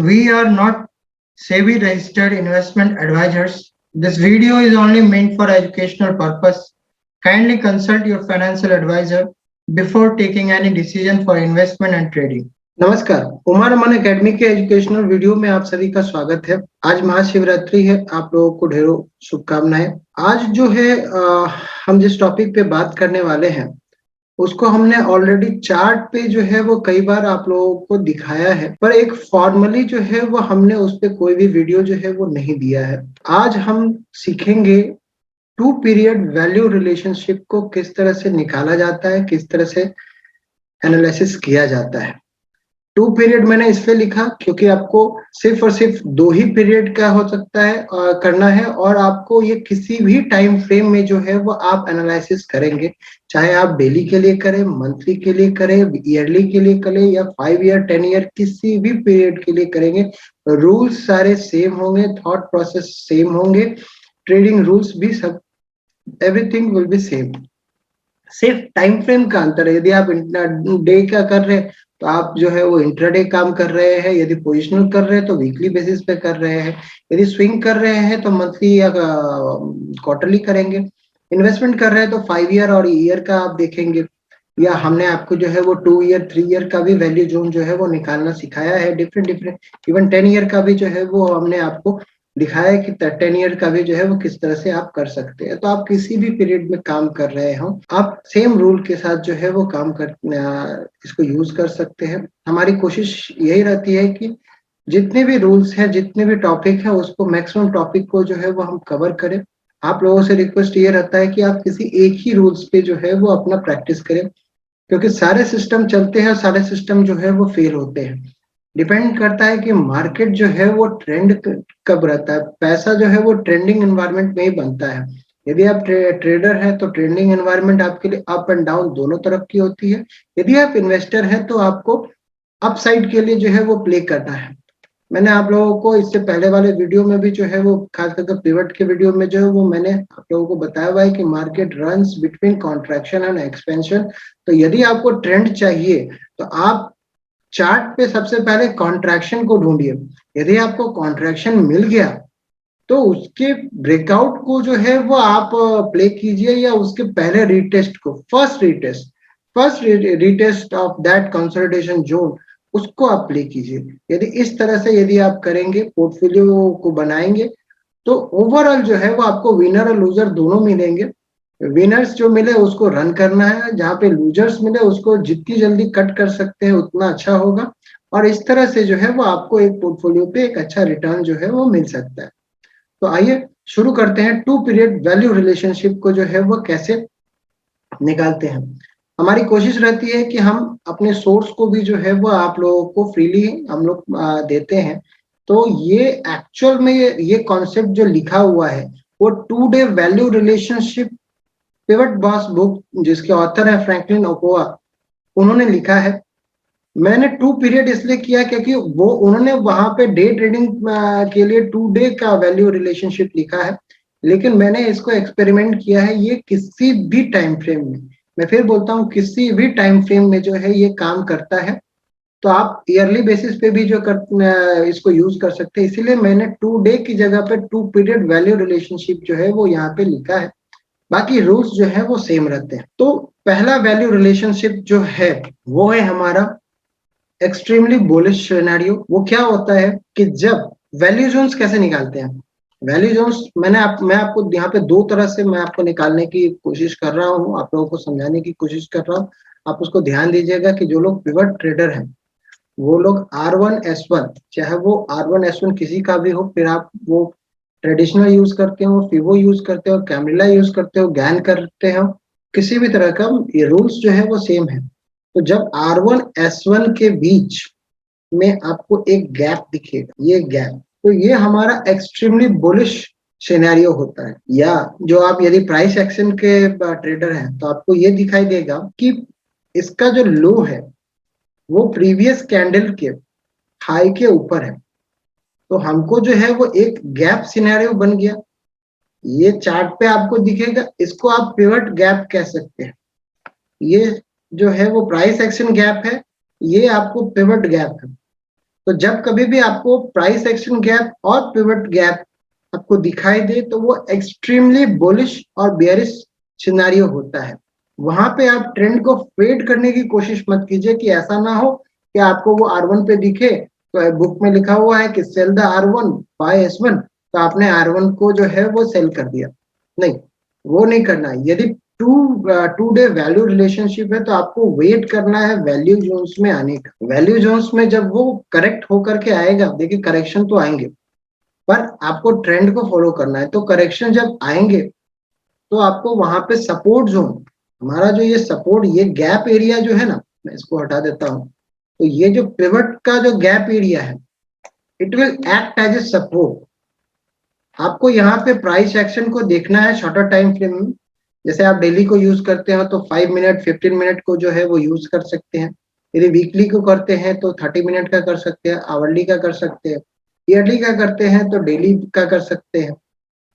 We are not SEBI registered investment advisors. This video is only meant for educational purpose. Kindly consult your financial advisor before taking any decision for investment and trading. नमस्कार, उमर अमन academy के educational video में आप सभी का स्वागत है। आज महाशिवरात्रि है, आप लोगों को ढेरों शुभकामनाएं। आज जो है हम जिस टॉपिक पे बात करने वाले हैं उसको हमने ऑलरेडी चार्ट पे जो है वो कई बार आप लोगों को दिखाया है, पर एक फॉर्मली जो है वो हमने उस पे कोई भी वीडियो जो है वो नहीं दिया है। आज हम सीखेंगे टू पीरियड वैल्यू रिलेशनशिप को किस तरह से निकाला जाता है, किस तरह से एनालिसिस किया जाता है। टू पीरियड मैंने इसलिए लिखा क्योंकि आपको सिर्फ और सिर्फ दो ही पीरियड का हो सकता है करना है, और आपको ये किसी भी टाइम फ्रेम में जो है वो आप एनालिसिस करेंगे, चाहे आप डेली के लिए करें, मंथली के लिए करें, ईयरली के लिए करें या 5 ईयर 10 ईयर किसी भी पीरियड के लिए करेंगे, रूल्स सारे सेम होंगे, थॉट प्रोसेस सेम होंगे, ट्रेडिंग रूल्स भी सब एवरीथिंग विल बी सेम। सिर्फ टाइम फ्रेम का अंतर है। यदि आप डे का कर रहे हैं तो आप जो है वो इंट्राडे काम कर रहे हैं, यदि पोजिशनल कर रहे हैं तो वीकली बेसिस पे कर रहे हैं, यदि स्विंग कर रहे हैं तो मंथली या क्वार्टरली करेंगे, इन्वेस्टमेंट कर रहे हैं तो 5 ईयर और ईयर का आप देखेंगे, या हमने आपको जो है वो 2 ईयर 3 ईयर का भी वैल्यू जोन जो है वो निकालना सिखाया है, डिफरेंट डिफरेंट, इवन 10 ईयर का भी जो है वो हमने आपको दिखाया है कि 10 ईयर का भी जो है वो किस तरह से आप कर सकते हैं। तो आप किसी भी पीरियड में काम कर रहे हो, आप सेम रूल के साथ जो है वो काम कर इसको यूज कर सकते हैं। हमारी कोशिश यही रहती है कि जितने भी रूल्स हैं, जितने भी टॉपिक है, उसको मैक्सिमम टॉपिक को जो है वो हम कवर करें। आप लोगों से रिक्वेस्ट ये रहता है कि आप किसी एक ही रूल्स पे जो है वो अपना प्रैक्टिस करें, क्योंकि सारे सिस्टम चलते हैं, सारे सिस्टम जो है वो फेल होते हैं। डिपेंड करता है कि मार्केट जो है वो ट्रेंड कब रहता है। पैसा जो है वो ट्रेंडिंग एनवायरनमेंट में ही बनता है। यदि आप ट्रेडर हैं तो ट्रेंडिंग एनवायरनमेंट आपके लिए अप एंड डाउन दोनों तरफ की होती है। यदि आप इन्वेस्टर हैं तो आपको अप साइड के लिए जो है वो प्ले करना है। मैंने आप लोगों को इससे पहले वाले वीडियो में भी जो है वो खास करके पिवट के वीडियो में जो है वो मैंने आप लोगों को बताया हुआ है कि market runs between contraction and expansion. तो यदि आपको ट्रेंड चाहिए तो आप चार्ट पे सबसे पहले कॉन्ट्रैक्शन को ढूंढिए। यदि आपको कॉन्ट्रैक्शन मिल गया तो उसके ब्रेकआउट को जो है वो आप प्ले कीजिए, या उसके पहले रीटेस्ट को, first retest of that consolidation zone, उसको आप प्ले कीजिए। यदि इस तरह से यदि आप करेंगे, पोर्टफोलियो को बनाएंगे, तो ओवरऑल जो है वो आपको विनर और लूजर दोनों मिलेंगे। विनर्स जो मिले उसको रन करना है, जहां पे लूजर्स मिले उसको जितनी जल्दी कट कर सकते हैं उतना अच्छा होगा, और इस तरह से जो है वो आपको एक पोर्टफोलियो पे एक अच्छा रिटर्न जो है वो मिल सकता है। तो आइए शुरू करते हैं, टू पीरियड वैल्यू रिलेशनशिप को जो है वो कैसे निकालते हैं। हमारी कोशिश रहती है कि हम अपने सोर्स को भी जो है वो आप लोगों को फ्रीली हम लोग देते हैं। तो ये एक्चुअल में ये कॉन्सेप्ट जो लिखा हुआ है वो two day value relationship pivot boss book, जिसके ऑथर है फ्रैंकलिन ओकोआ, उन्होंने लिखा है। मैंने टू पीरियड इसलिए किया क्योंकि वो उन्होंने वहां पे डे ट्रेडिंग के लिए 2 डे का वैल्यू रिलेशनशिप लिखा है, लेकिन मैंने इसको एक्सपेरिमेंट किया है ये किसी भी टाइम फ्रेम में, मैं फिर बोलता हूँ किसी भी टाइम फ्रेम में जो है ये काम करता है। तो आप ईयरली बेसिस पे भी जो इसको यूज कर सकते हैं, इसीलिए मैंने 2 डे की जगह पे टू पीरियड वैल्यू रिलेशनशिप जो है वो यहाँ पे लिखा है। बाकी रूल्स जो है वो सेम रहते हैं। तो पहला वैल्यू रिलेशनशिप जो है वो है हमारा एक्सट्रीमली बुलिश सिनेरियो। वो क्या होता है कि जब वैल्यू जोन्स कैसे निकालते हैं, वैल्यू जोन्स मैं आपको यहाँ पे दो तरह से मैं आपको निकालने की कोशिश कर रहा हूँ, आप लोगों को समझाने की कोशिश कर रहा हूँ। आप उसको ध्यान दीजिएगा कि जो लोग पिवट ट्रेडर हैं वो लोग R1S1, चाहे वो R1S1 किसी का भी हो, फिर आप वो ट्रेडिशनल यूज करते हो, फिवो यूज करते हो, कैमरिला यूज करते हो, गैन करते हो, किसी भी तरह का ये रूल्स जो है वो सेम है। तो जब R1S1 के बीच में आपको एक गैप दिखेगा, ये गैप, तो ये हमारा एक्सट्रीमली बुलिश सिनेरियो होता है। या जो आप यदि प्राइस एक्शन के ट्रेडर हैं तो आपको ये दिखाई देगा कि इसका जो लो है वो प्रीवियस कैंडल के हाई के ऊपर है, तो हमको जो है वो एक गैप सिनेरियो बन गया। ये चार्ट पे आपको दिखेगा, इसको आप पिवट गैप कह सकते हैं। ये जो है वो प्राइस एक्शन गैप है, ये आपको पिवट गैप है। तो जब कभी भी आपको प्राइस एक्शन गैप और पिवट गैप आपको दिखाई दे तो वो एक्सट्रीमली बुलिश और बेयरिश सिनेरियो होता है। वहां पे आप ट्रेंड को फेड करने की कोशिश मत कीजिए कि ऐसा ना हो कि आपको वो R1 पे दिखे तो बुक में लिखा हुआ है कि cell the R1 bye S1, तो आपने R1 को जो है वो सेल कर दिया। नहीं, वो नहीं करना है। यदि टू डे वैल्यू रिलेशनशिप है तो आपको वेट करना है वैल्यू जोन्स में आने का। वैल्यू जोन्स में जब वो करेक्ट होकर के आएगा, देखिए करेक्शन तो आएंगे पर आपको ट्रेंड को फॉलो करना है। तो करेक्शन जब आएंगे तो आपको वहां पे सपोर्ट जोन, हमारा जो ये सपोर्ट, ये गैप एरिया जो है ना, मैं इसको हटा देता हूं, तो ये जो पिवट का जो गैप एरिया है, it will act as a support. आपको यहाँ पे प्राइस एक्शन को देखना है शॉर्टर टाइम फ्रेम में। जैसे आप डेली को यूज करते हो तो 5 मिनट 15 मिनट को जो है वो यूज कर सकते हैं। यदि वीकली को करते हैं तो 30 मिनट का कर सकते हैं, आवरली का कर सकते हैं, ईयरली का करते हैं तो डेली का कर सकते हैं,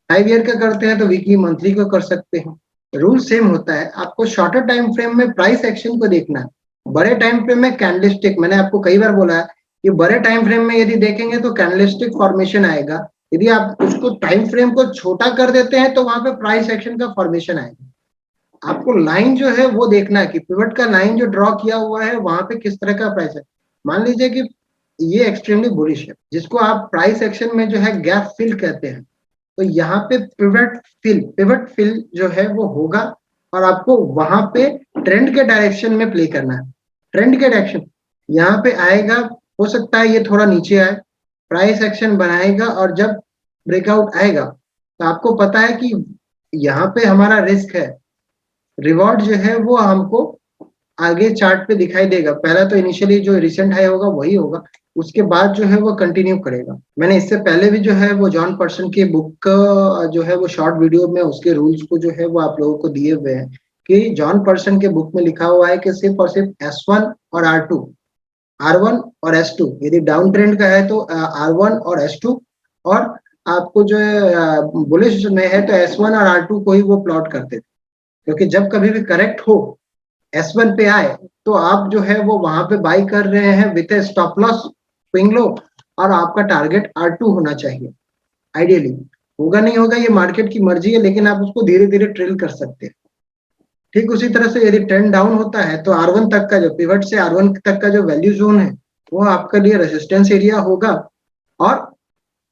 5 ईयर का करते हैं तो वीकली मंथली को कर सकते हैं। रूल सेम होता है। आपको शॉर्टर टाइम फ्रेम में प्राइस एक्शन को देखना है। बड़े टाइम फ्रेम में कैंडलस्टिक, मैंने आपको कई बार बोला है कि बड़े टाइम फ्रेम में यदि देखेंगे तो कैंडलस्टिक फॉर्मेशन आएगा। यदि आप उसको टाइम फ्रेम को छोटा कर देते हैं तो वहां पे प्राइस एक्शन का फॉर्मेशन आएगा। आपको लाइन जो है वो देखना है कि पिवट का लाइन जो ड्रॉ किया हुआ है वहां पे किस तरह का प्राइस है। मान लीजिए कि ये एक्सट्रीमली बुलिश है, जिसको आप प्राइस एक्शन में जो है गैप फिल कहते हैं, तो यहाँ पे पिवट फिल जो है वो होगा और आपको वहां पे ट्रेंड के डायरेक्शन में प्ले करना है। ट्रेंड के डायरेक्शन यहाँ पे आएगा, हो सकता है ये थोड़ा नीचे आए, प्राइस एक्शन बनाएगा और जब ब्रेकआउट आएगा तो आपको पता है कि यहाँ पे हमारा रिस्क है, रिवॉर्ड जो है वो हमको आगे चार्ट पे दिखाई देगा। पहला तो इनिशियली जो रिसेंट हाई होगा वही होगा, उसके बाद जो है वो कंटिन्यू करेगा। मैंने इससे पहले भी जो है वो जॉन पर्सन की बुक जो है वो शॉर्ट वीडियो में उसके रूल्स को जो है वो आप लोगों को दिए हुए हैं कि जॉन पर्सन के बुक में लिखा हुआ है कि सिर्फ और सिर्फ S1 और R1 और S2, यदि डाउन ट्रेंड का है तो R1 और S2, और आपको जो है बुलिश में है तो S1 और R2 को ही वो प्लॉट करते थे। क्योंकि जब कभी भी करेक्ट हो S1 पे आए तो आप जो है वो वहां पे बाई कर रहे हैं with A stop loss swing low, और आपका टारगेट R2 होना चाहिए आइडियली। होगा नहीं होगा ये मार्केट की मर्जी है, लेकिन आप उसको धीरे धीरे ट्रेल कर सकते हैं। ठीक उसी तरह से यदि ट्रेंड डाउन होता है तो R1 तक का जो पिवट से R1 तक का जो वैल्यू जोन है वो आपके लिए रेजिस्टेंस एरिया होगा, और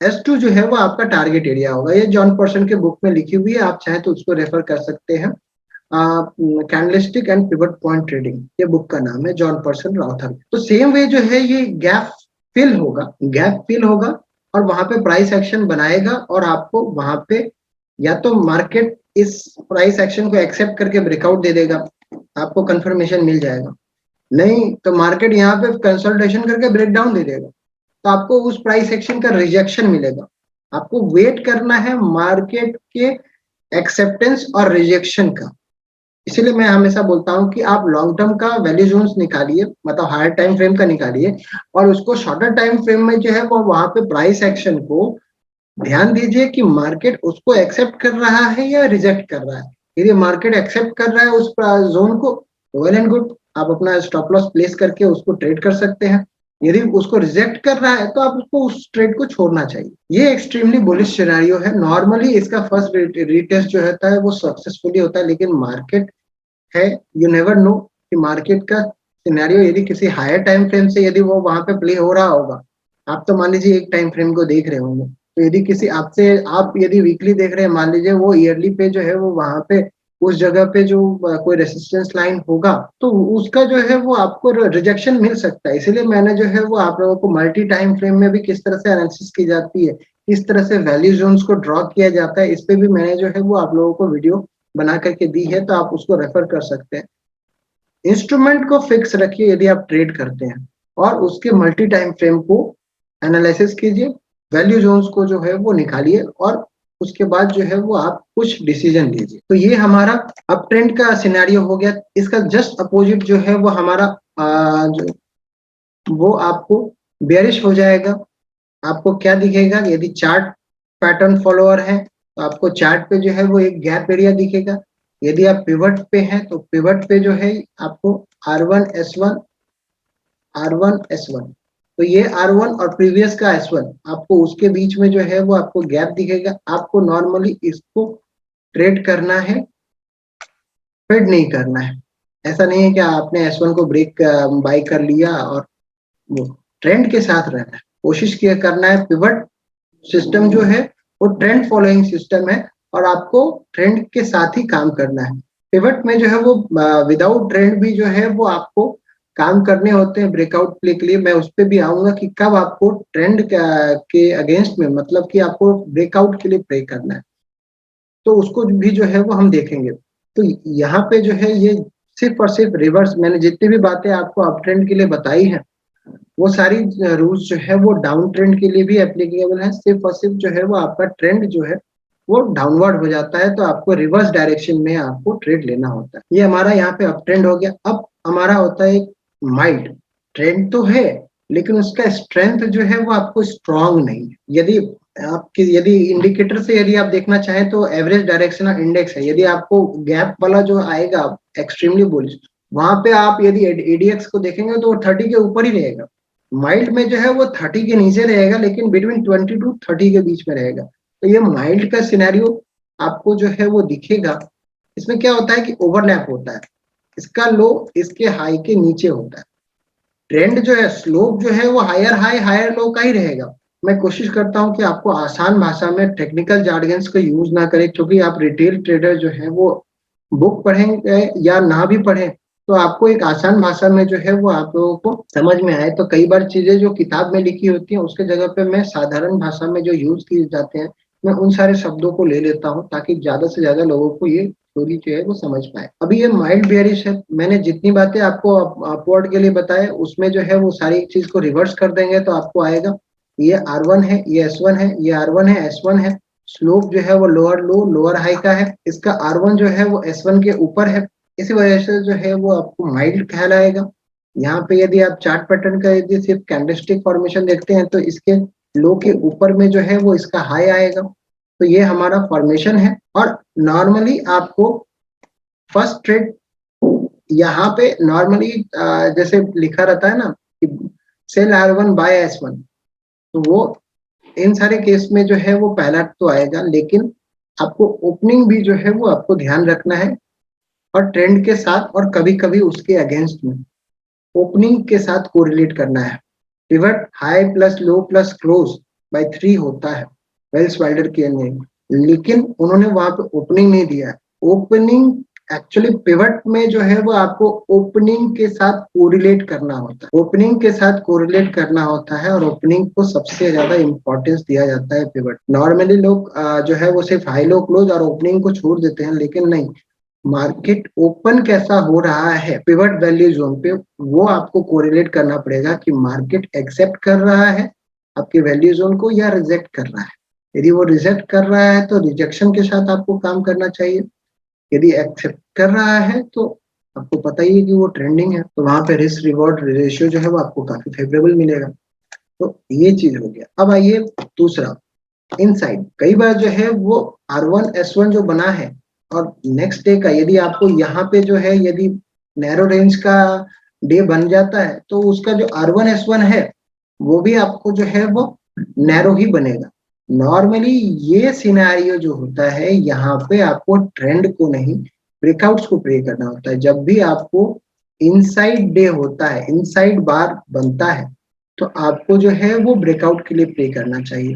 S2 जो है वो आपका टारगेट एरिया होगा। ये जॉन पर्सन के बुक में लिखी हुई है, आप चाहें तो उसको रेफर कर सकते हैं। Candlestick and pivot point trading, ये बुक का नाम है, जॉन पर्सन ऑथर। तो सेम वे जो है ये गैप फिल होगा और वहां पे प्राइस एक्शन बनाएगा और आपको वहां पे या तो मार्केट इस प्राइस एक्शन को एक्सेप्ट करके ब्रेकआउट दे देगा, आपको कंफर्मेशन मिल जाएगा। नहीं तो मार्केट यहाँ पे कंसल्टेशन करके ब्रेकडाउन दे देगा, तो आपको उस प्राइस एक्शन का रिजेक्शन मिलेगा। आपको वेट करना है मार्केट के एक्सेप्टेंस और रिजेक्शन का। इसीलिए मैं हमेशा बोलता हूँ कि आप लॉन्ग टर्म का वैल्यू जोन्स निकालिए, मतलब हायर टाइम फ्रेम का निकालिए, और उसको शॉर्टर टाइम फ्रेम में जो है वो वहां पे प्राइस एक्शन को ध्यान दीजिए कि मार्केट उसको एक्सेप्ट कर रहा है या रिजेक्ट कर रहा है। यदि मार्केट एक्सेप्ट कर रहा है उस जोन को, वेल एंड गुड, आप अपना स्टॉप लॉस प्लेस करके उसको ट्रेड कर सकते हैं। यदि उसको रिजेक्ट कर रहा है तो आप उसको उस ट्रेड को छोड़ना चाहिए। ये एक्सट्रीमली बुलिश सिनेरियो है। नॉर्मली इसका फर्स्ट रीटेस्ट जो होता है वो सक्सेसफुली होता है, लेकिन मार्केट है, यू नेवर नो कि मार्केट का सिनेरियो यदि किसी हायर टाइम फ्रेम से यदि वो वहां पे प्ले हो रहा होगा, आप तो मान लीजिए एक टाइम फ्रेम को देख रहे होंगे, तो यदि किसी आपसे आप यदि वीकली देख रहे हैं, मान लीजिए वो ईयरली पे जो है वो वहां पे उस जगह पे जो कोई रेसिस्टेंस लाइन होगा तो उसका जो है वो आपको रिजेक्शन मिल सकता है। इसीलिए मैंने जो है वो आप लोगों को मल्टी टाइम फ्रेम में भी किस तरह से एनालिसिस की जाती है, किस तरह से वैल्यू जोन्स को ड्रॉ किया जाता है, इस पे भी मैंने जो है वो आप लोगों को वीडियो बना करके दी है, तो आप उसको रेफर कर सकते हैं। इंस्ट्रूमेंट को फिक्स रखिए यदि आप ट्रेड करते हैं, और उसके मल्टी टाइम फ्रेम को एनालिसिस कीजिए, वैल्यू जोन्स को जो है वो निकालिए, और उसके बाद जो है वो आप कुछ डिसीजन लीजिए। तो ये हमारा अप ट्रेंड का सिनेरियो हो गया। इसका जस्ट अपोजिट जो है वो हमारा जो वो आपको बेयरिश हो जाएगा। आपको क्या दिखेगा, यदि चार्ट पैटर्न फॉलोअर है तो आपको चार्ट पे जो है वो एक गैप एरिया दिखेगा। यदि आप पिवट पे हैं तो पिवट पे जो है आपको R1 S1 R1 S1 तो ये R1 और प्रीवियस का S1, आपको उसके बीच में जो है वो आपको गैप दिखेगा। आपको नॉर्मली इसको ट्रेड करना है, ट्रेड नहीं करना है। ऐसा नहीं है कि आपने S1 को ब्रेक बाय कर लिया और वो ट्रेंड के साथ रहना है। कोशिश किया करना है, पिवट सिस्टम जो है वो ट्रेंड फॉलोइंग सिस्टम है और आपको ट्रेंड के साथ ही काम करना है। पिवट में जो है वो विदाउट ट्रेंड भी जो है वो आपको काम करने होते हैं ब्रेकआउट प्ले के लिए। मैं उस पर भी आऊंगा कि कब आपको ट्रेंड के अगेंस्ट में, मतलब कि आपको ब्रेकआउट के लिए प्रे करना है, तो उसको भी जो है वो हम देखेंगे। तो यहाँ पे जो है ये सिर्फ और सिर्फ रिवर्स, मैंने जितनी भी बातें आपको अप ट्रेंड के लिए बताई हैं वो सारी रूल्स जो है वो डाउन ट्रेंड के लिए भी एप्लीकेबल है। सिर्फ और सिर्फ जो है वो आपका ट्रेंड जो है वो डाउनवर्ड हो जाता है तो आपको रिवर्स डायरेक्शन में आपको ट्रेड लेना होता है। ये हमारा यहाँ पे अप ट्रेंड हो गया। अब हमारा होता है एक माइल्ड ट्रेंड तो है, लेकिन उसका स्ट्रेंथ जो है वो आपको स्ट्रांग नहीं है। यदि इंडिकेटर से यदि आप देखना चाहें तो एवरेज डायरेक्शनल इंडेक्स है, यदि आपको गैप वाला जो आएगा एक्सट्रीमली बुलिश, वहां पे आप यदि एडीएक्स को देखेंगे तो वो 30 के ऊपर ही रहेगा। माइल्ड में जो है वो 30 के नीचे रहेगा, लेकिन बिटवीन 20 टू 30 के बीच में रहेगा। तो ये माइल्ड का सिनेरियो आपको जो है वो दिखेगा। इसमें क्या होता है कि ओवरलैप होता है, इसका लो इसके हाई के नीचे होता है। ट्रेंड जो है, स्लोप जो है वो हायर हाई हायर लो का ही रहेगा। मैं कोशिश करता हूं कि आपको आसान भाषा में टेक्निकल जार्गन्स का यूज ना करें, क्योंकि आप रिटेल ट्रेडर जो है वो बुक पढ़ेंगे या ना भी पढ़ें तो आपको एक आसान भाषा में जो है वो आप लोगों को समझ में आए। तो कई बार चीजें जो किताब में लिखी होती हैं उसके जगह पे मैं साधारण भाषा में जो यूज किए जाते हैं मैं उन सारे शब्दों को ले लेता हूँ ताकि ज्यादा से ज्यादा लोगों को ये थ्योरी जो है वो समझ पाए। अभी ये माइल्ड बेयरिश है, मैंने जितनी बातें आपको अपवर्ड के लिए बताए उसमें जो है वो सारी चीज को रिवर्स कर देंगे तो आपको आएगा ये R1 है, ये S1 है, ये R1 है, S1 है। स्लोप जो है वो लोअर लो लोअर हाई का है, इसका R1 जो है वो S1 के ऊपर है, इसी वजह से जो है वो आपको माइल्ड कहलाएगा। यहाँ पे यदि आप चार्ट पैटर्न का यदि सिर्फ कैंडलस्टिक फॉर्मेशन देखते हैं तो इसके लो के ऊपर में जो है वो इसका हाई आएगा। तो ये हमारा फॉर्मेशन है। और नॉर्मली आपको फर्स्ट ट्रेड यहाँ पे नॉर्मली जैसे लिखा रहता है ना कि सेल R1 बाय S1, तो वो इन सारे केस में जो है वो पहला तो आएगा, लेकिन आपको ओपनिंग भी जो है वो आपको ध्यान रखना है और ट्रेंड के साथ और कभी कभी उसके अगेंस्ट में ओपनिंग के साथ कोरिलेट करना है। Pivot high plus low plus close by 3 होता है वेल्स वाइल्डर के अंदर, लेकिन उन्होंने वहां पे ओपनिंग नहीं दिया है। ओपनिंग एक्चुअली पिवट में जो है वो आपको ओपनिंग के साथ कोरिलेट करना होता है, ओपनिंग के साथ कोरिलेट करना होता है और ओपनिंग को सबसे ज्यादा इंपॉर्टेंस दिया जाता है पिवट। नॉर्मली लोग जो है वो सिर्फ हाई लो क्लोज और ओपनिंग को छोड़ देते हैं, लेकिन नहीं, मार्केट ओपन कैसा हो रहा है पिवट वैल्यू जोन पे वो आपको कोरिलेट करना पड़ेगा कि मार्केट एक्सेप्ट कर रहा है आपके वैल्यू जोन को या रिजेक्ट कर रहा है। यदि वो रिजेक्ट कर रहा है तो रिजेक्शन के साथ आपको काम करना चाहिए, यदि एक्सेप्ट कर रहा है तो आपको पता ही है कि वो ट्रेंडिंग है, तो वहां पे रिस्क रिवॉर्ड रेशियो जो है वो आपको काफी फेवरेबल मिलेगा। तो ये चीज हो गया। अब आइए दूसरा, इनसाइड। कई बार जो है वो R1 S1 जो बना है और नेक्स्ट डे का यदि आपको यहाँ पे जो है यदि नैरो रेंज का डे बन जाता है तो उसका जो R1 S1 है वो भी आपको जो है वो नैरो ही बनेगा। नॉर्मली ये सिनेरियो जो होता है यहाँ पे आपको ट्रेंड को नहीं ब्रेकआउट्स को प्रे करना होता है। जब भी आपको इनसाइड डे होता है, इनसाइड बार बनता है, तो आपको जो है वो ब्रेकआउट के लिए प्रे करना चाहिए।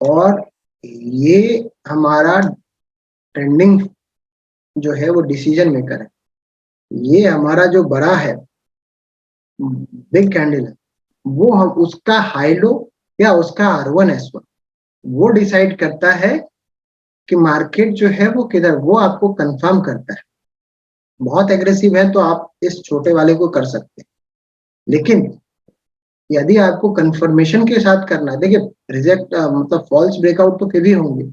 और ये हमारा ट्रेंडिंग जो है वो डिसीजन मेकर है। ये हमारा जो बड़ा है बिग कैंडल है वो हम उसका हाई लो या उसका R1 S1 वो डिसाइड करता है कि मार्केट जो है वो किधर, वो आपको कंफर्म करता है। बहुत एग्रेसिव है तो आप इस छोटे वाले को कर सकते हैं, लेकिन यदि आपको कंफर्मेशन के साथ करना है, देखिए रिजेक्ट मतलब फॉल्स ब्रेकआउट तो फिर भी होंगे,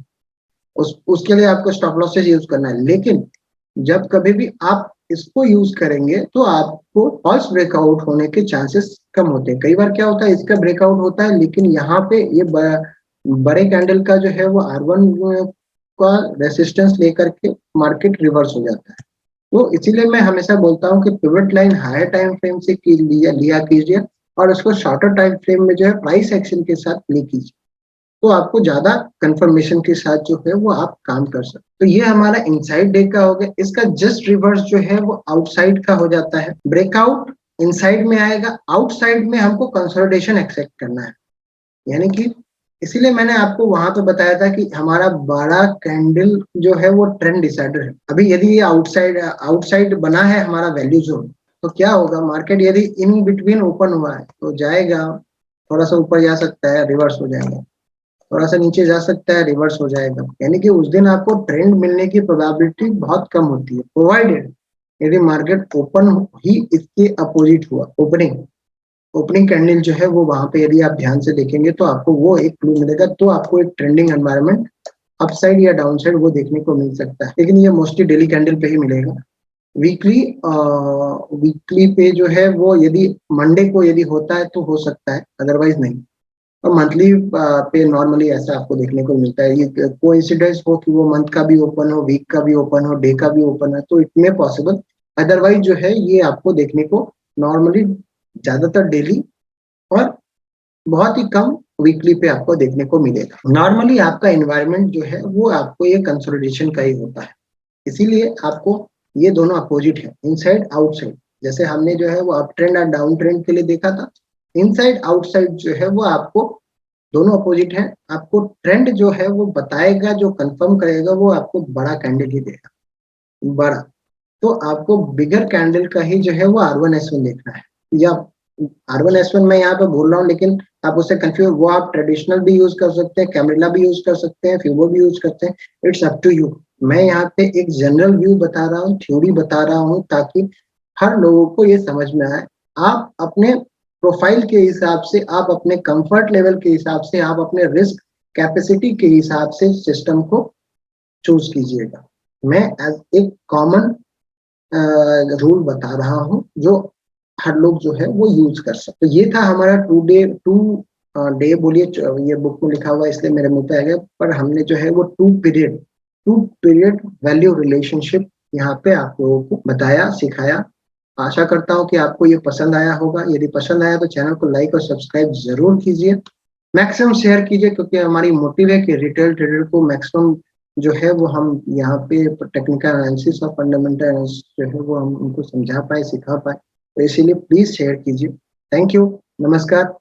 उसके लिए आपको स्टॉप लॉसेस यूज करना है। लेकिन जब कभी भी आप इसको यूज करेंगे तो आपको फॉल्स ब्रेकआउट होने के चांसेस कम होते हैं। कई बार क्या होता है इसका ब्रेकआउट होता है लेकिन यहाँ पे ये बड़े कैंडल का जो है वो R1 का रेसिस्टेंस लेकर के मार्केट रिवर्स हो जाता है। तो इसीलिए मैं हमेशा बोलता हूँ कि pivot line higher time frame से लिया कीजिए और उसको शॉर्टर टाइम फ्रेम में जो है प्राइस एक्शन के साथ प्ले कीजिए, तो आपको ज्यादा कंफर्मेशन के साथ जो है वो आप काम कर सकते। तो ये हमारा इनसाइड डे का हो गया। इसका जस्ट रिवर्स जो है वो आउटसाइड का हो जाता है। ब्रेकआउट इनसाइड में आएगा, आउटसाइड में हमको कंसोलिडेशन एक्सेप्ट करना है, यानी कि इसीलिए मैंने आपको वहां पे बताया था कि हमारा बड़ा कैंडल जो है वो ट्रेंड डिसाइडर है। अभी यदि ये आउटसाइड आउटसाइड बना है हमारा वैल्यू जोन, तो क्या होगा, मार्केट यदि इन बिटवीन ओपन हुआ है तो जाएगा, थोड़ा सा ऊपर जा सकता है, रिवर्स हो जाएगा, थोड़ा सा नीचे जा सकता है, रिवर्स हो जाएगा। यानी कि उस दिन आपको ट्रेंड मिलने की प्रोबेबिलिटी बहुत कम होती है, प्रोवाइडेड यदि मार्केट ओपन ही इसके अपोजिट हुआ। ओपनिंग कैंडल जो है वो वहां पे यदि आप ध्यान से देखेंगे तो आपको वो एक क्लू मिलेगा, तो आपको एक ट्रेंडिंग एनवायरनमेंट अपसाइड या डाउनसाइड वो देखने को मिल सकता है, लेकिन ये मोस्टली डेली कैंडल पे ही मिलेगा। वीकली वीकली पे जो है वो यदि मंडे को यदि होता है तो हो सकता है, अदरवाइज नहीं। और मंथली पे नॉर्मली ऐसा आपको देखने को मिलता है। ये कोइंसिडेंस हो कि वो मंथ का भी ओपन हो, वीक का भी ओपन हो, डे का भी ओपन है, तो इट मे पॉसिबल। अदरवाइज जो है ये आपको देखने को नॉर्मली ज्यादातर डेली और बहुत ही कम वीकली पे आपको देखने को मिलेगा। नॉर्मली आपका एनवायरनमेंट जो है वो आपको ये कंसोलिडेशन का ही होता है, इसीलिए आपको ये दोनों अपोजिट है, इनसाइड आउटसाइड। जैसे हमने जो है वो अप ट्रेंड और डाउन ट्रेंड के लिए देखा था, इनसाइड आउटसाइड जो है वो आपको दोनों अपोजिट है। आपको ट्रेंड जो है वो बताएगा, जो कंफर्म करेगा वो आपको बड़ा कैंडल ही देगा, बड़ा। तो आपको बिगर कैंडल का ही जो है वो R1S1 देखना है, या R1S1 मैं यहाँ पे बोल रहा हूँ, लेकिन आप उससे कंफ्यूज, वो आप ट्रेडिशनल भी यूज कर सकते हैं, कैमरेला भी यूज कर सकते हैं, फिबो भी यूज करते हैं, इट्स अप टू यू। मैं यहाँ पे एक जनरल व्यू बता रहा हूँ, थ्योरी बता रहा हूँ, ताकि हर लोगों को ये समझ में आए। आप अपने प्रोफाइल के हिसाब से, आप अपने कंफर्ट लेवल के हिसाब से, आप अपने रिस्क कैपेसिटी के हिसाब से सिस्टम को चूज कीजिएगा। मैं एज एक कॉमन रूल बता रहा हूँ जो हर लोग जो है वो यूज कर सकते। तो ये था हमारा टू डे बोलिए, ये बुक में लिखा हुआ है इसलिए मेरे मुंह पे आ गया, पर हमने जो है वो टू पीरियड वैल्यू रिलेशनशिप यहाँ पे आप लोगों को बताया, सिखाया। आशा करता हूँ कि आपको ये पसंद आया होगा। यदि पसंद आया तो चैनल को लाइक और सब्सक्राइब जरूर कीजिए, मैक्सिमम शेयर कीजिए, क्योंकि हमारी मोटिव है कि रिटेल ट्रेडर को मैक्सिमम जो है वो हम यहाँ पे टेक्निकल एनालिसिस और फंडामेंटल एनालिसिस जो है वो हम उनको समझा पाए, सिखा पाए। तो इसीलिए प्लीज शेयर कीजिए। थैंक यू, नमस्कार।